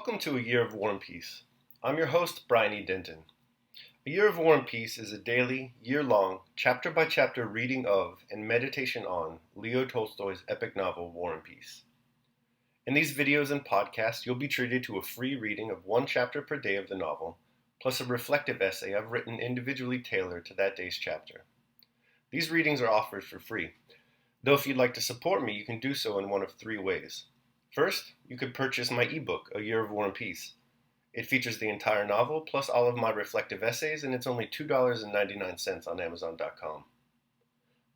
Welcome to A Year of War and Peace. I'm your host, Brian E. Denton. A Year of War and Peace is a daily, year-long, chapter-by-chapter reading of and meditation on Leo Tolstoy's epic novel, War and Peace. In these videos and podcasts, you'll be treated to a free reading of one chapter per day of the novel, plus a reflective essay I've written individually tailored to that day's chapter. These readings are offered for free, though if you'd like to support me, you can do so in one of three ways. First, you could purchase my ebook, A Year of War and Peace. It features the entire novel, plus all of my reflective essays, and it's only $2.99 on Amazon.com.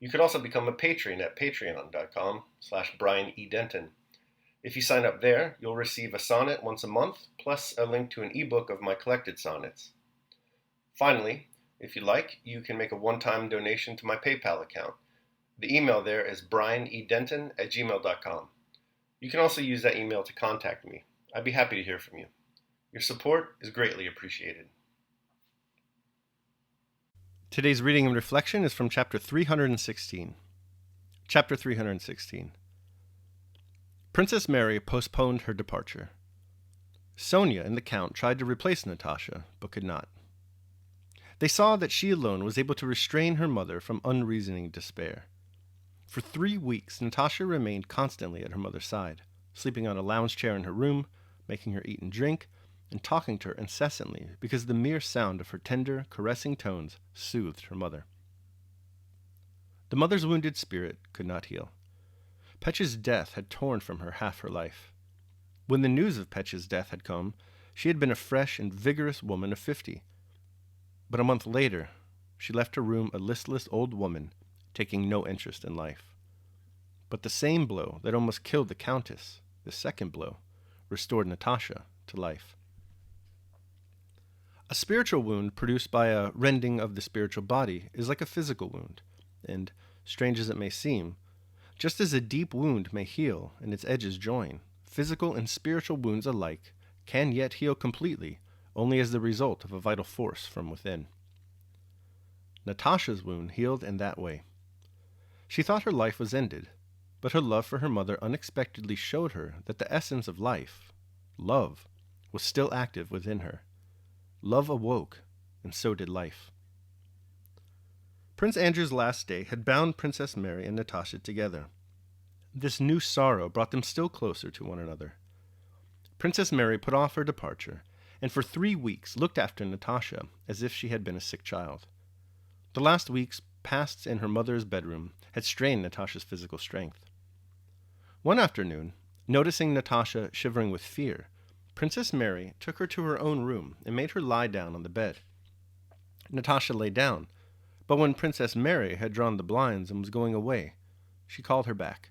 You could also become a patron at patreon.com/Brian E. Denton. If you sign up there, you'll receive a sonnet once a month, plus a link to an ebook of my collected sonnets. Finally, if you like, you can make a one-time donation to my PayPal account. The email there is brianedenton@gmail.com. You can also use that email to contact me. I'd be happy to hear from you. Your support is greatly appreciated. Today's reading and reflection is from chapter 316. Chapter 316. Princess Mary postponed her departure. Sonia and the Count tried to replace Natasha, but could not. They saw that she alone was able to restrain her mother from unreasoning despair. For 3 weeks, Natasha remained constantly at her mother's side, sleeping on a lounge chair in her room, making her eat and drink, and talking to her incessantly because the mere sound of her tender, caressing tones soothed her mother. The mother's wounded spirit could not heal. Petya's death had torn from her half her life. When the news of Petya's death had come, she had been a fresh and vigorous woman of 50. But a month later, she left her room a listless old woman, taking no interest in life. But the same blow that almost killed the Countess, the second blow, restored Natasha to life. A spiritual wound produced by a rending of the spiritual body is like a physical wound, and, strange as it may seem, just as a deep wound may heal and its edges join, physical and spiritual wounds alike can yet heal completely only as the result of a vital force from within. Natasha's wound healed in that way. She thought her life was ended, but her love for her mother unexpectedly showed her that the essence of life, love, was still active within her. Love awoke, and so did life. Prince Andrew's last day had bound Princess Mary and Natasha together. This new sorrow brought them still closer to one another. Princess Mary put off her departure, and for 3 weeks looked after Natasha as if she had been a sick child. The last weeks passed in her mother's bedroom had strained Natasha's physical strength. One afternoon, noticing Natasha shivering with fear, Princess Mary took her to her own room and made her lie down on the bed. Natasha lay down, but when Princess Mary had drawn the blinds and was going away, she called her back.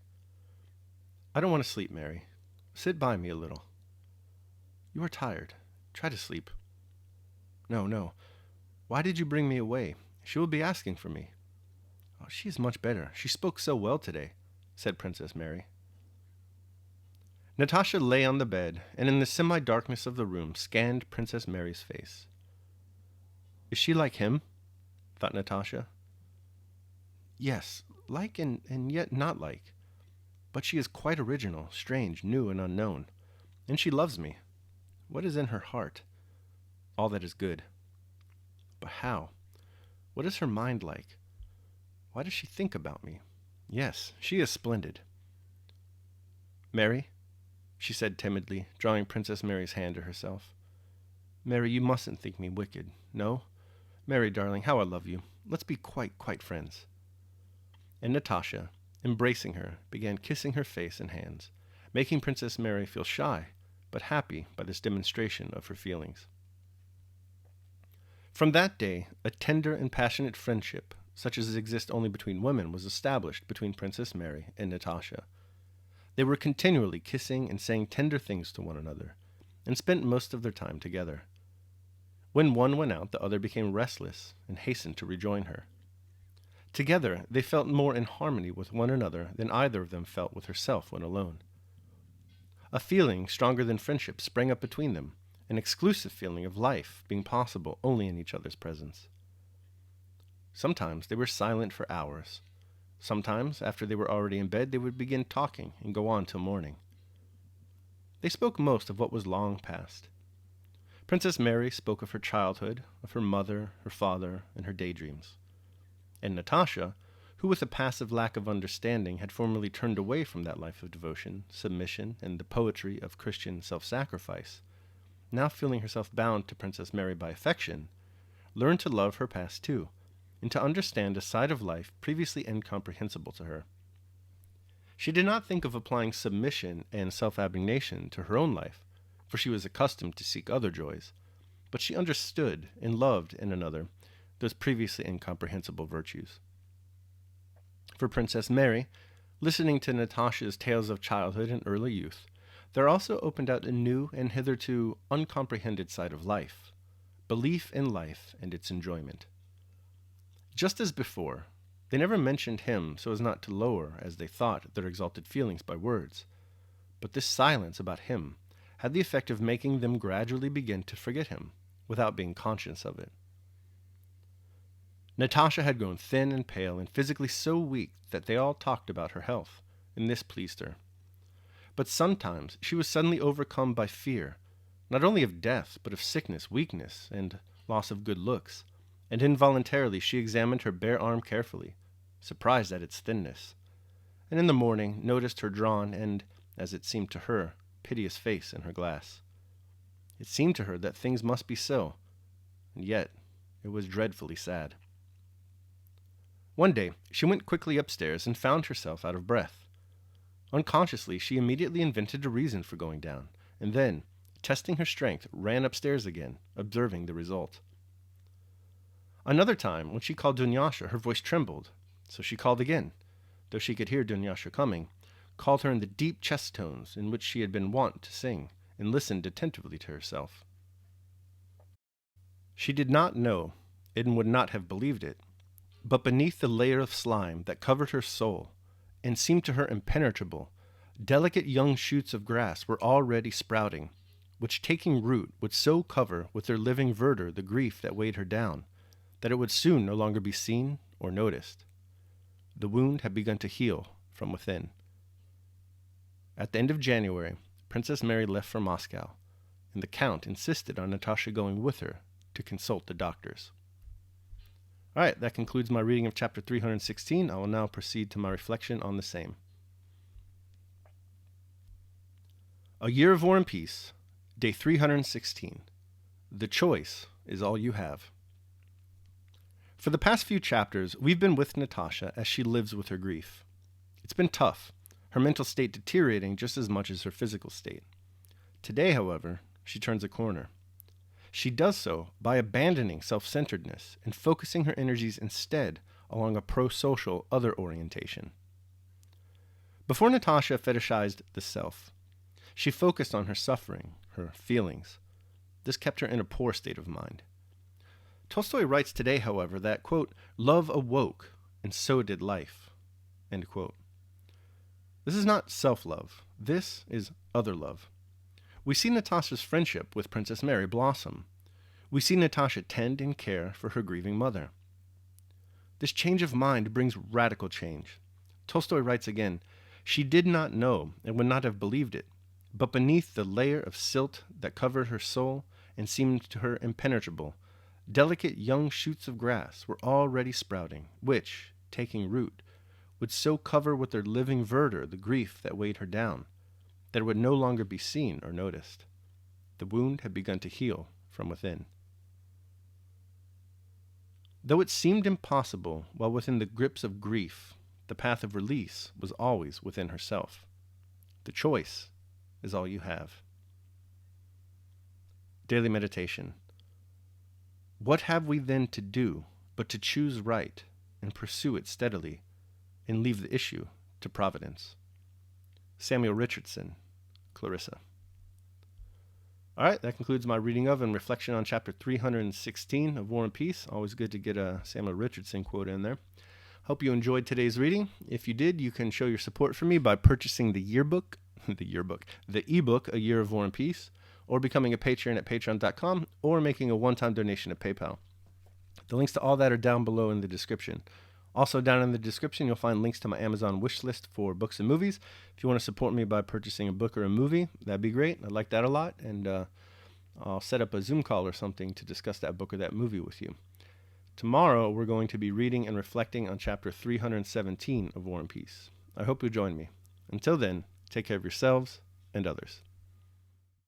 "I don't want to sleep, Mary. Sit by me a little." "You are tired. Try to sleep." No. Why did you bring me away? She will be asking for me." "Oh, she is much better. She spoke so well today," said Princess Mary. Natasha lay on the bed and in the semi-darkness of the room scanned Princess Mary's face. "Is she like him?" thought Natasha. "Yes, like and yet not like. But she is quite original, strange, new, and unknown. And she loves me. What is in her heart? All that is good. But how? What is her mind like? Why does she think about me? Yes, she is splendid." "Mary," she said timidly, drawing Princess Mary's hand to herself. "Mary, you mustn't think me wicked. No? Mary, darling, how I love you. Let's be quite friends." And Natasha, embracing her, began kissing her face and hands, making Princess Mary feel shy, but happy by this demonstration of her feelings. From that day, a tender and passionate friendship, such as exists only between women, was established between Princess Mary and Natasha. They were continually kissing and saying tender things to one another, and spent most of their time together. When one went out, the other became restless and hastened to rejoin her. Together, they felt more in harmony with one another than either of them felt with herself when alone. A feeling stronger than friendship sprang up between them, an exclusive feeling of life being possible only in each other's presence. Sometimes they were silent for hours. Sometimes, after they were already in bed, they would begin talking and go on till morning. they spoke most of what was long past. Princess Mary spoke of her childhood, of her mother, her father, and her daydreams. And Natasha, who with a passive lack of understanding had formerly turned away from that life of devotion, submission, and the poetry of Christian self-sacrifice, now feeling herself bound to Princess Mary by affection, learned to love her past too, and to understand a side of life previously incomprehensible to her. She did not think of applying submission and self-abnegation to her own life, for she was accustomed to seek other joys, but she understood and loved in another those previously incomprehensible virtues. For Princess Mary, listening to Natasha's tales of childhood and early youth, there also opened out a new and hitherto uncomprehended side of life, belief in life and its enjoyment. Just as before, they never mentioned him so as not to lower, as they thought, their exalted feelings by words, but this silence about him had the effect of making them gradually begin to forget him, without being conscious of it. Natasha had grown thin and pale and physically so weak that they all talked about her health, and this pleased her. But sometimes she was suddenly overcome by fear, not only of death, but of sickness, weakness, and loss of good looks, and involuntarily she examined her bare arm carefully, surprised at its thinness, and in the morning noticed her drawn and, as it seemed to her, piteous face in her glass. It seemed to her that things must be so, and yet it was dreadfully sad. One day she went quickly upstairs and found herself out of breath. Unconsciously she immediately invented a reason for going down, and then, testing her strength, ran upstairs again, observing the result. Another time, when she called Dunyasha, her voice trembled, so she called again, though she could hear Dunyasha coming, called her in the deep chest tones in which she had been wont to sing, and listened attentively to herself. She did not know, and would not have believed it, but beneath the layer of slime that covered her soul, and seemed to her impenetrable, delicate young shoots of grass were already sprouting, which taking root would so cover with their living verdure the grief that weighed her down, that it would soon no longer be seen or noticed. The wound had begun to heal from within. At the end of January, Princess Mary left for Moscow, and the Count insisted on Natasha going with her to consult the doctors. All right, that concludes my reading of chapter 316. I will now proceed to my reflection on the same. A Year of War and Peace, day 316. The choice is all you have. For the past few chapters, we've been with Natasha as she lives with her grief. It's been tough, her mental state deteriorating just as much as her physical state. Today, however, she turns a corner. She does so by abandoning self-centeredness and focusing her energies instead along a pro-social other orientation. Before Natasha fetishized the self, she focused on her suffering, her feelings. This kept her in a poor state of mind. Tolstoy writes today, however, that, quote, love awoke, and so did life, end quote. This is not self-love. This is other love. We see Natasha's friendship with Princess Mary blossom. We see Natasha tend and care for her grieving mother. This change of mind brings radical change. Tolstoy writes again, she did not know and would not have believed it, but beneath the layer of silt that covered her soul and seemed to her impenetrable, delicate young shoots of grass were already sprouting, which, taking root, would so cover with their living verdure the grief that weighed her down, that it would no longer be seen or noticed. The wound had begun to heal from within. Though it seemed impossible, while within the grips of grief, the path of release was always within herself. The choice is all you have. Daily meditation. What have we then to do but to choose right and pursue it steadily and leave the issue to Providence? Samuel Richardson, Clarissa. All right, that concludes my reading of and reflection on chapter 316 of War and Peace. Always good to get a Samuel Richardson quote in there. Hope you enjoyed today's reading. If you did, you can show your support for me by purchasing the ebook, A Year of War and Peace, or becoming a patron at patreon.com, or making a one-time donation at PayPal. The links to all that are down below in the description. Also, down in the description, you'll find links to my Amazon wish list for books and movies. If you want to support me by purchasing a book or a movie, that'd be great. I'd like that a lot. And I'll set up a Zoom call or something to discuss that book or that movie with you. Tomorrow, we're going to be reading and reflecting on chapter 317 of War and Peace. I hope you'll join me. Until then, take care of yourselves and others.